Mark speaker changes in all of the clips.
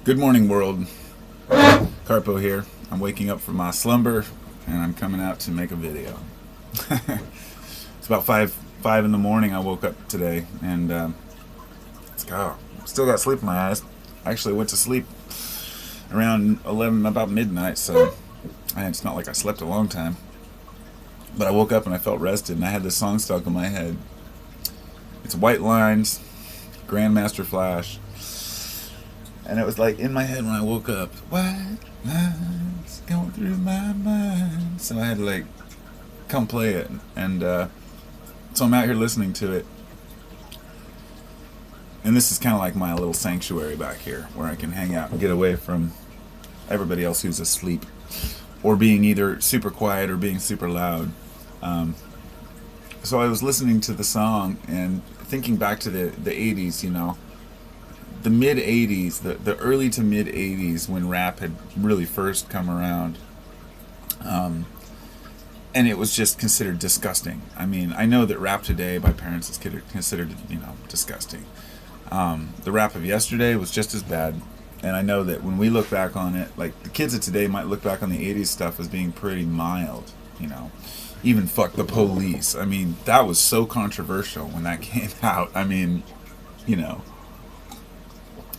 Speaker 1: Good morning, world. Carpo here. I'm waking up from my slumber, and I'm coming out to make a video. It's about five in the morning. I woke up today, and let's go. Still got sleep in my eyes. I actually went to sleep around 11, about midnight. So it's not like I slept a long time. But I woke up and I felt rested, and I had this song stuck in my head. It's White Lines, Grandmaster Flash. And it was like in my head when I woke up, white lines going through my mind. So I had to like come play it. And so I'm out here listening to it. And this is kind of like my little sanctuary back here where I can hang out and get away from everybody else who's asleep or being either super quiet or being super loud. So I was listening to the song and thinking back to the 80s, you know. The mid 80s, the early to mid 80s when rap had really first come around, and it was just considered disgusting. I mean, I know that rap today by parents is considered, disgusting. The rap of yesterday was just as bad, and I know that when we look back on it, like the kids of today might look back on the 80s stuff as being pretty mild, even Fuck the Police. I mean, that was so controversial when that came out. I mean,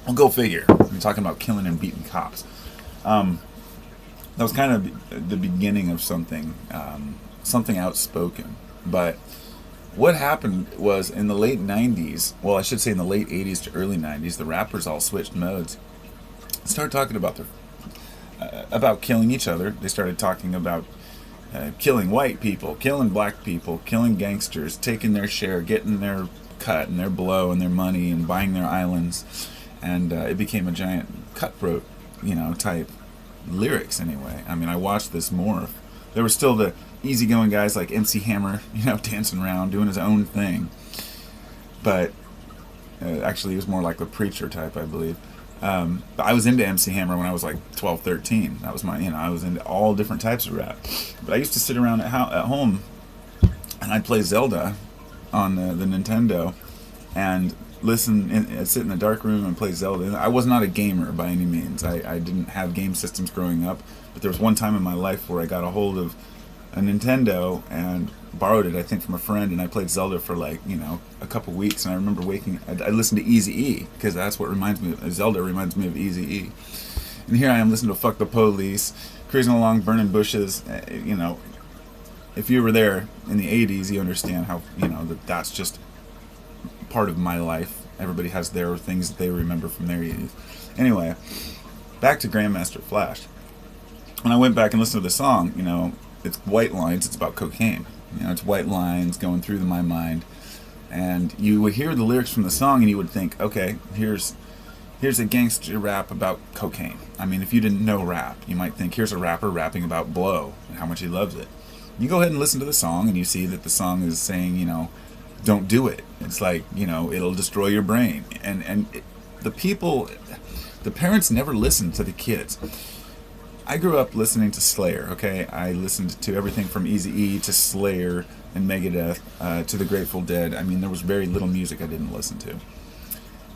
Speaker 1: well, go figure. We're talking about killing and beating cops. That was kind of the beginning of something outspoken. But what happened was in the late 90s, well, I should say in the late 80s to early 90s, the rappers all switched modes. Started talking about killing each other. They started talking about killing white people, killing black people, killing gangsters, taking their share, getting their cut and their blow and their money and buying their islands. And it became a giant cutthroat, type lyrics anyway. I mean, I watched this morph. There were still the easygoing guys like MC Hammer, dancing around, doing his own thing. But actually, he was more like the preacher type, I believe. But I was into MC Hammer when I was like 12, 13. That was I was into all different types of rap. But I used to sit around at home, and I'd play Zelda on the Nintendo, and sit in the dark room and play Zelda. I was not a gamer by any means. I didn't have game systems growing up, but there was one time in my life where I got a hold of a Nintendo and borrowed it, I think, from a friend, and I played Zelda for like, a couple weeks, and I remember I listened to Eazy-E, because that's what Zelda reminds me of Eazy-E. And here I am listening to Fuck the Police, cruising along, burning bushes, If you were there in the 80s, you understand how, that's just part of my life. Everybody has their things that they remember from their youth. Anyway, back to Grandmaster Flash. When I went back and listened to the song, it's white lines, it's about cocaine. It's white lines going through my mind. And you would hear the lyrics from the song and you would think, okay, here's a gangster rap about cocaine. I mean, if you didn't know rap, you might think here's a rapper rapping about blow and how much he loves it. You go ahead and listen to the song and you see that the song is saying, don't do it. It's like, it'll destroy your brain. And the parents never listen to the kids. I grew up listening to Slayer, okay? I listened to everything from Eazy-E to Slayer and Megadeth to the Grateful Dead. I mean, there was very little music I didn't listen to.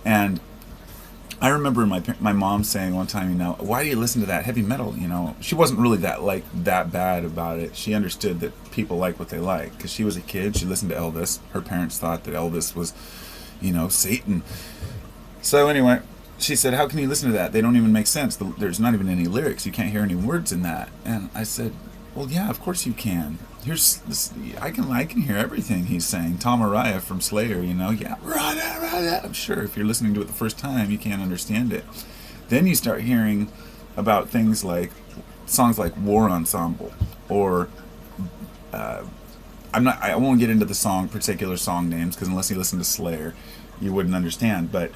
Speaker 1: And I remember my mom saying one time, why do you listen to that heavy metal? She wasn't really that bad about it. She understood that people like what they like because she was a kid. She listened to Elvis. Her parents thought that Elvis was, Satan. So anyway, she said, how can you listen to that? They don't even make sense. There's not even any lyrics. You can't hear any words in that. And I said, well, yeah, of course you can. Here's this. I can hear everything he's saying. Tom Araya from Slayer, yeah, rah. I'm sure if you're listening to it the first time, you can't understand it. Then you start hearing about things like songs like War Ensemble, or I won't get into the particular song names because unless you listen to Slayer, you wouldn't understand. But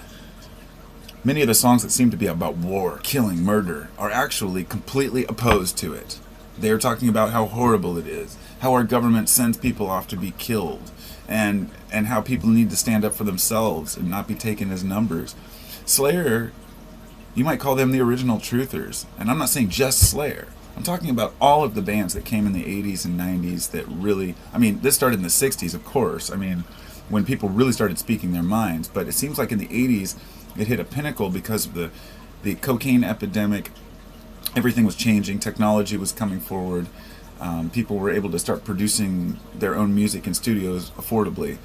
Speaker 1: many of the songs that seem to be about war, killing, murder, are actually completely opposed to it. They are talking about how horrible it is, how our government sends people off to be killed, and how people need to stand up for themselves and not be taken as numbers. Slayer, you might call them the original truthers. And I'm not saying just Slayer. I'm talking about all of the bands that came in the 80s and 90s that really, this started in the 60s, of course. When people really started speaking their minds. But it seems like in the 80s, it hit a pinnacle because of the cocaine epidemic, everything was changing. Technology was coming forward. People were able to start producing their own music in studios affordably.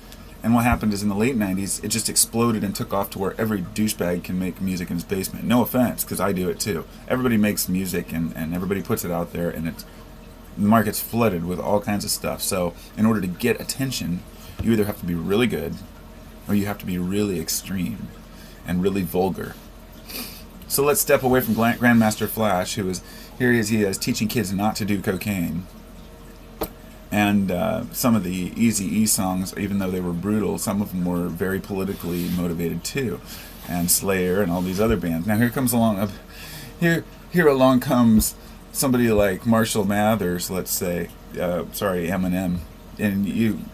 Speaker 1: And what happened is in the late 90s, it just exploded and took off to where every douchebag can make music in his basement. No offense, because I do it too. Everybody makes music and everybody puts it out there, and the market's flooded with all kinds of stuff. So in order to get attention, you either have to be really good or you have to be really extreme and really vulgar. So let's step away from Grandmaster Flash, who is, he is teaching kids not to do cocaine. And some of the Eazy-E songs, even though they were brutal, some of them were very politically motivated too. And Slayer and all these other bands. Now here along comes somebody like Marshall Mathers, let's say, Eminem, and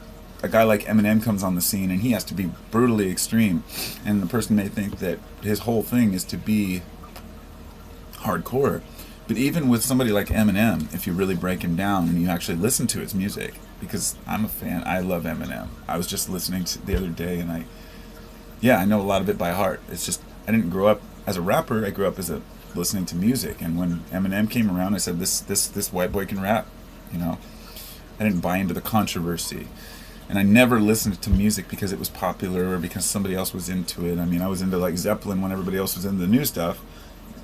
Speaker 1: a guy like Eminem comes on the scene, and he has to be brutally extreme, and the person may think that his whole thing is to be hardcore. But even with somebody like Eminem, if you really break him down and you actually listen to his music, because I'm a fan, I love Eminem. I was just listening to the other day, and I know a lot of it by heart. It's just, I didn't grow up as a rapper, I grew up as listening to music, and when Eminem came around, I said, this white boy can rap, you know. I didn't buy into the controversy. And I never listened to music because it was popular or because somebody else was into it. I mean, I was into like Zeppelin when everybody else was into the new stuff.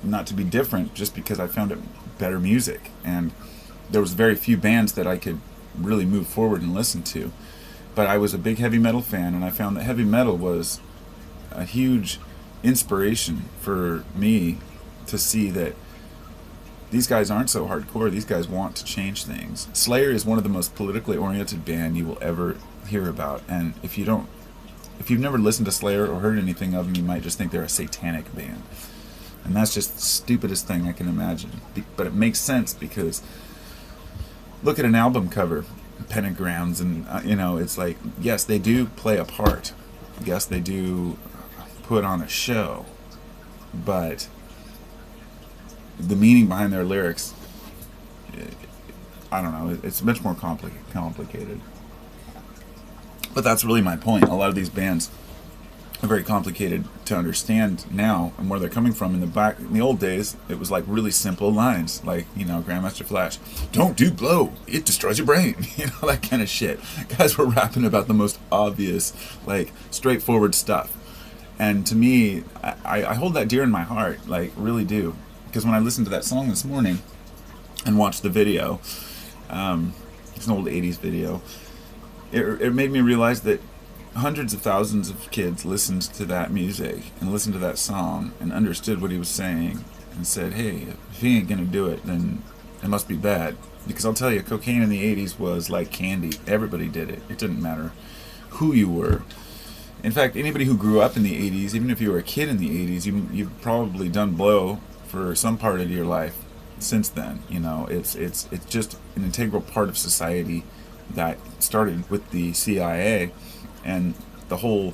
Speaker 1: Not to be different, just because I found it better music. And there was very few bands that I could really move forward and listen to. But I was a big heavy metal fan, and I found that heavy metal was a huge inspiration for me to see that these guys aren't so hardcore. These guys want to change things. Slayer is one of the most politically oriented band you will ever hear about. And if you've never listened to Slayer or heard anything of them, you might just think they're a satanic band. And that's just the stupidest thing I can imagine. But it makes sense, because look at an album cover, pentagrams, and it's like, yes, they do play a part. Yes, they do put on a show. But the meaning behind their lyrics, I don't know, it's much more complicated. But that's really my point. A lot of these bands are very complicated to understand now, and where they're coming from. In the old days, it was like really simple lines, like, Grandmaster Flash, don't do blow, it destroys your brain, that kind of shit. Guys were rapping about the most obvious, like, straightforward stuff. And to me, I hold that dear in my heart, like, really do. Because when I listened to that song this morning and watched the video, it's an old 80's video, it made me realize that hundreds of thousands of kids listened to that music and listened to that song and understood what he was saying and said, hey, if he ain't gonna do it, then it must be bad. Because I'll tell you, cocaine in the 80s was like candy. Everybody did it. It didn't matter who you were. In fact, anybody who grew up in the 80s, even if you were a kid in the 80s, you've probably done blow for some part of your life since then. It's just an integral part of society that started with the CIA. And the whole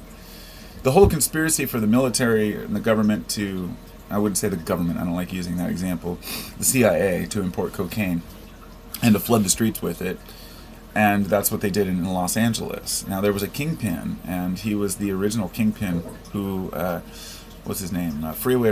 Speaker 1: conspiracy for the military and the government to, I wouldn't say the government, I don't like using that example, the CIA to import cocaine and to flood the streets with it. And that's what they did in Los Angeles. Now, there was a kingpin, and he was the original kingpin who, what's his name? Freeway